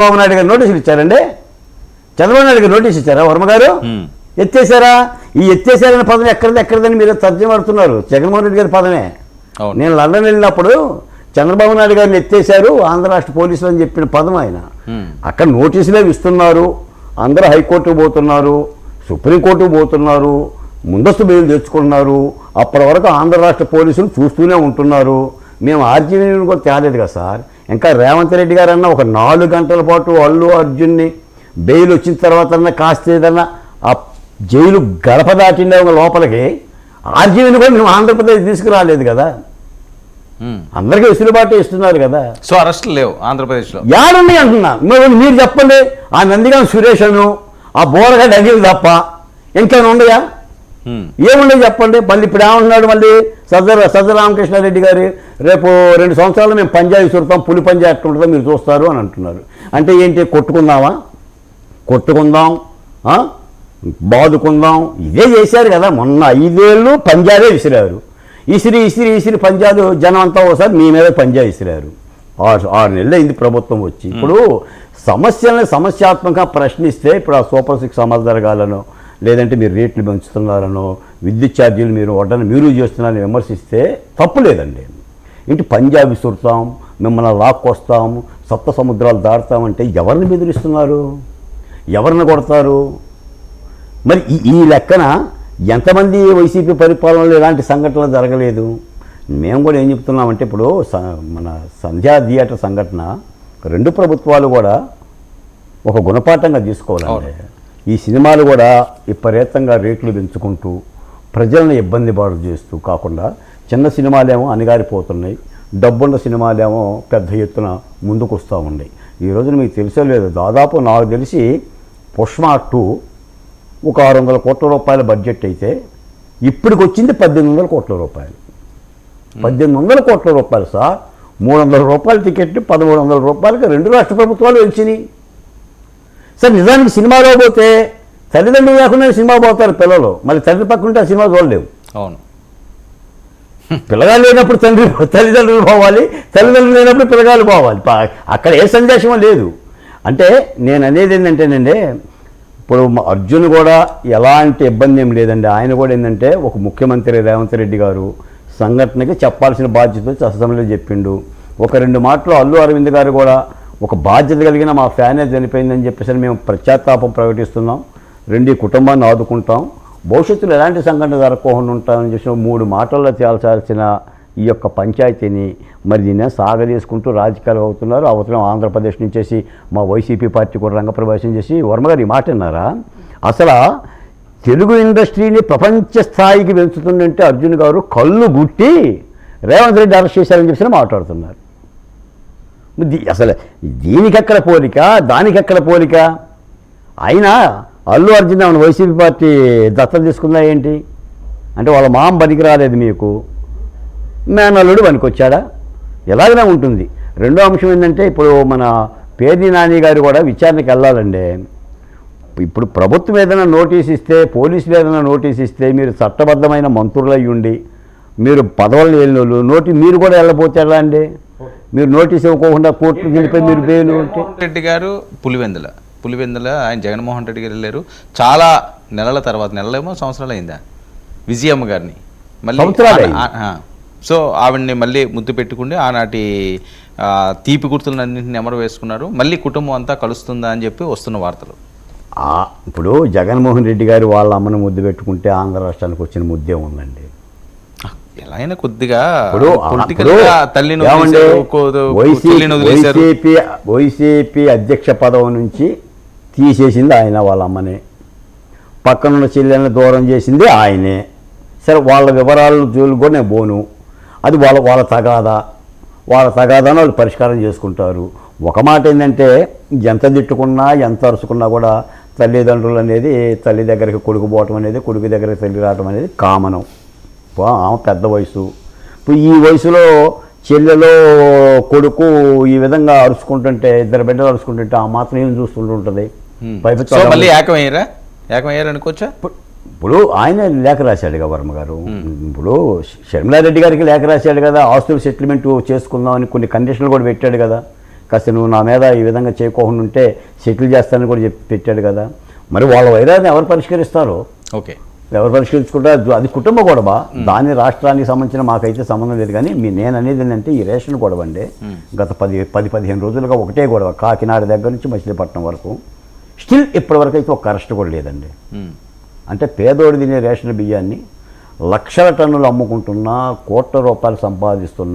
చంద్రబాబు నాయుడు గారు నోటీసులు ఇచ్చారండి. చంద్రబాబు నాయుడు గారు నోటీస్ ఇచ్చారా వర్మ గారు? ఎత్తేసారా? ఈ ఎత్తేసారనే పదం ఎక్కడిదని మీరు తర్జుమాడుతున్నారు. జగన్మోహన్ రెడ్డి గారి పదమే. నేను లండన్ వెళ్ళినప్పుడు చంద్రబాబు నాయుడు గారిని ఎత్తేసారు ఆంధ్ర రాష్ట్ర పోలీసులు అని చెప్పిన పదం ఆయన. అక్కడ నోటీసులే ఇస్తున్నారు, అందరూ హైకోర్టుకు పోతున్నారు, సుప్రీంకోర్టుకు పోతున్నారు, ముందస్తు బెయిల్ తెచ్చుకుంటున్నారు. అప్పటి వరకు ఆంధ్ర రాష్ట్ర పోలీసులు చూస్తూనే ఉంటున్నారు. మేము ఆర్జీవీని కూడా తేలేదు కదా సార్. ఇంకా రేవంత్ రెడ్డి గారు అన్న ఒక 4 గంటల పాటు అల్లు అర్జున్ని బెయిల్ వచ్చిన తర్వాత కాస్త ఏదన్నా ఆ జైలు గడప దాటిండే లోపలికి ఆర్జీవీని కూడా మేము ఆంధ్రప్రదేశ్ తీసుకురాలేదు కదా. అందరికీ వెసులుబాటు ఇస్తున్నారు కదా. సో అరెస్టులు లేవు ఆంధ్రప్రదేశ్లో. యాడున్నాయి అంటున్నా. మీరు చెప్పండి. ఆ నందిగాం సురేష్ అను ఆ బోరగడ్డ అనిల్ తప్ప ఇంకేమైనా ఉండయా? ఏముండే చెప్పండి. మళ్ళీ ఇప్పుడు ఏమంటున్నాడు మళ్ళీ సజ్జల రామకృష్ణారెడ్డి గారు రేపు 2 సంవత్సరాలు మేము పంజాబీ చూడతాం, పులి పంజాబీ ఎట్లా ఉంటుందో మీరు చూస్తారు అని అంటున్నారు. అంటే ఏంటి? కొట్టుకుందాం బాదుకుందాం ఇదే చేశారు కదా. మొన్న 5 ఏళ్ళు పంజాబే విసిరారు. ఇసిరి పంజాబ్ జనం అంతా ఒకసారి మీ మీద పంజాబ్ విసిరారు. 6 నెలలు అయింది ప్రభుత్వం వచ్చి. ఇప్పుడు సమస్యలను సమస్యాత్మకంగా ప్రశ్నిస్తే ఇప్పుడు ఆ సూపర్ 6 అమలు జరగాలనో లేదంటే మీరు రేట్లు పెంచుతున్నారనో విద్యుత్ ఛార్జీలు మీరు వడ్డను మీరు చేస్తున్నారని విమర్శిస్తే తప్పు లేదండి. ఇంటి పంజాబ్ విసురుతాం, మిమ్మల్ని లాక్కొస్తాం, సప్త సముద్రాలు దాటుతామంటే ఎవరిని బెదిరిస్తున్నారు? ఎవరిని కొడతారు? మరి ఈ లెక్కన ఎంతమంది వైసీపీ పరిపాలనలో ఇలాంటి సంఘటనలు జరగలేదు. మేము కూడా ఏం చెప్తున్నామంటే ఇప్పుడు మన సంధ్యా థియేటర్ సంఘటన 2 ప్రభుత్వాలు కూడా ఒక గుణపాఠంగా తీసుకోవాలండి. ఈ సినిమాలు కూడా విపరీతంగా రేట్లు పెంచుకుంటూ ప్రజలను ఇబ్బంది పాడు చేస్తూ కాకుండా చిన్న సినిమాలేమో అణగారిపోతున్నాయి, డబ్బున్న సినిమాలేమో పెద్ద ఎత్తున ముందుకు వస్తూ ఉన్నాయి. ఈ రోజున మీకు తెలిసే లేదు, దాదాపు నాకు తెలిసి పుష్ప 2 ఒక 600 కోట్ల రూపాయల బడ్జెట్ అయితే ఇప్పటికి వచ్చింది 1800 కోట్ల రూపాయలు. 1800 కోట్ల రూపాయలు సార్. 300 రూపాయల టికెట్ 1300 రూపాయలకి 2 రాష్ట్ర ప్రభుత్వాలు వచ్చినాయి సార్. నిజానికి సినిమాలో పోతే తల్లిదండ్రులు లేకుండా సినిమా పోతారు పిల్లలు, మళ్ళీ తండ్రి పక్కన ఆ సినిమా చూడలేవు. అవును, పిల్లగాలు లేనప్పుడు తల్లిదండ్రులు పోవాలి, తల్లిదండ్రులు లేనప్పుడు పిల్లగాలు పోవాలి. అక్కడ ఏ సందేశమో లేదు. అంటే నేను అనేది ఏంటంటేనండి, ఇప్పుడు అర్జున్ కూడా ఎలాంటి ఇబ్బంది ఏం లేదండి. ఆయన కూడా ఏంటంటే ఒక ముఖ్యమంత్రి రేవంత్ రెడ్డి గారు సంఘటనకి చెప్పాల్సిన బాధ్యత అసెంబ్లీలో చెప్పిండు. ఒక 2 మాటలు అల్లు అరవింద్ గారు కూడా ఒక బాధ్యత కలిగిన మా ఫ్యానే చనిపోయిందని చెప్పేసి మేము పశ్చాత్తాపం ప్రకటిస్తున్నాం, 2 కుటుంబాన్ని ఆదుకుంటాం, భవిష్యత్తులో ఎలాంటి సంఘటన జరగకుండా ఉంటామని చెప్పి 3 మాటల్లో తేల్చాల్సిన ఈ యొక్క పంచాయతీని మరి దీన్ని సాగదీసుకుంటూ రాజకీయాలు అవుతున్నారు. అవతలం ఆంధ్రప్రదేశ్ నుంచేసి మా వైసీపీ పార్టీ కూడా రంగప్రవేశం చేసి వర్మ గారు ఈ మాట అన్నారా? అసలు తెలుగు ఇండస్ట్రీని ప్రపంచ స్థాయికి పెంచుతుందంటే అర్జున్ గారు కళ్ళు గుట్టి రేవంత్ రెడ్డి అరెస్ట్ చేశారని చెప్పి మాట్లాడుతున్నారు. అసలు దీనికెక్కడ పోలిక, దానికెక్కడ పోలిక? అయినా అల్లు అర్జున్ ఆమెను వైసీపీ పార్టీ దత్తత తీసుకుందా ఏంటి అంటే వాళ్ళ మామ పనికి రాలేదు, మీకు మేనల్లుడు పనికొచ్చాడా? ఎలాగనే ఉంటుంది. రెండో అంశం ఏంటంటే ఇప్పుడు మన పేర్ని నాని గారు కూడా విచారణకి వెళ్ళాలండి. ఇప్పుడు ప్రభుత్వం ఏదైనా నోటీస్ ఇస్తే, పోలీసులు ఏదైనా నోటీస్ ఇస్తే మీరు చట్టబద్ధమైన మంత్రులు అయ్యి ఉండి మీరు పదవులు వెళ్ళిన మీరు కూడా వెళ్ళబోతే ఎలా అండి? మీరు నోటీస్ ఇవ్వకుండా కోర్టుకు వెళ్ళిపోయి మీరు బెయిల్ ఉంటే. రెడ్డి గారు పులివెందుల ఆయన జగన్మోహన్ రెడ్డి గారు వెళ్ళారు. చాలా నెలల తర్వాత, నెలలేమో సంవత్సరాలు అయిందా, విజయమ్మ గారిని మళ్ళీ సో ఆవిడ్ని మళ్ళీ ముద్దు పెట్టుకుంటే ఆనాటి తీపి గుర్తులన్నింటినీ నెమరు వేసుకున్నారు. మళ్ళీ కుటుంబం అంతా కలుస్తుందా అని చెప్పి వస్తున్న వార్తలు. ఇప్పుడు జగన్మోహన్ రెడ్డి గారు వాళ్ళ అమ్మను ముద్దు పెట్టుకుంటే ఆంధ్ర రాష్ట్రానికి వచ్చిన ముద్దే ఉందండి. ఎలా అయినా కొద్దిగా వైసీపీ అధ్యక్ష పదవి నుంచి తీసేసింది ఆయన, వాళ్ళ అమ్మనే. పక్కనున్న చెల్లెలను దూరం చేసింది ఆయనే. సరే, వాళ్ళ వివరాలు జోలు కూడా నేను పోను. అది వాళ్ళ తగాదాను వాళ్ళు పరిష్కారం చేసుకుంటారు. ఒక మాట ఏంటంటే, ఎంత తిట్టుకున్నా ఎంత అరుచుకున్నా కూడా తల్లిదండ్రులు అనేది తల్లి దగ్గరికి కొడుకు పోవటం అనేది, కొడుకు దగ్గరికి తల్లి రావటం అనేది కామనం. ఆమె పెద్ద వయసు. ఇప్పుడు ఈ వయసులో చెల్లెలో కొడుకు ఈ విధంగా అరుచుకుంటుంటే, 2 బిడ్డలు అరుచుకుంటుంటే ఆ మాత్రం ఏం చూస్తుంటుంది. మళ్ళీ ఏకమయ్యారనుకోవచ్చా? ఇప్పుడు ఆయన లేఖ రాశాడు కదా వర్మ గారు. ఇప్పుడు షర్మిలారెడ్డి గారికి లేఖ రాశాడు కదా, ఆస్తులు సెటిల్మెంట్ చేసుకుందామని కొన్ని కండిషన్లు కూడా పెట్టాడు కదా. కాస్త నువ్వు నా మీద ఈ విధంగా చేయకోకుండా ఉంటే సెటిల్ చేస్తానని కూడా చెప్పి పెట్టాడు కదా. మరి వాళ్ళ వైరాన్ని ఎవరు పరిష్కరిస్తారో, ఓకే, ఎవరు పరిష్కరించుకుంటారు, అది కుటుంబ గొడవ. దాని రాష్ట్రానికి సంబంధించిన మాకైతే సంబంధం లేదు. కానీ నేను అనేది ఏంటంటే ఈ రేషన్ గొడవ అండి గత 10-15 రోజులుగా ఒకటే గొడవ, కాకినాడ దగ్గర నుంచి మచిలీపట్నం వరకు. స్టిల్ ఇప్పటివరకు అయితే ఒక అరెస్ట్ కూడా లేదండి. అంటే పేదోడు తినే రేషన్ బియ్యాన్ని లక్షల టన్నులు అమ్ముకుంటున్నా, కోట్ల రూపాయలు సంపాదిస్తున్నా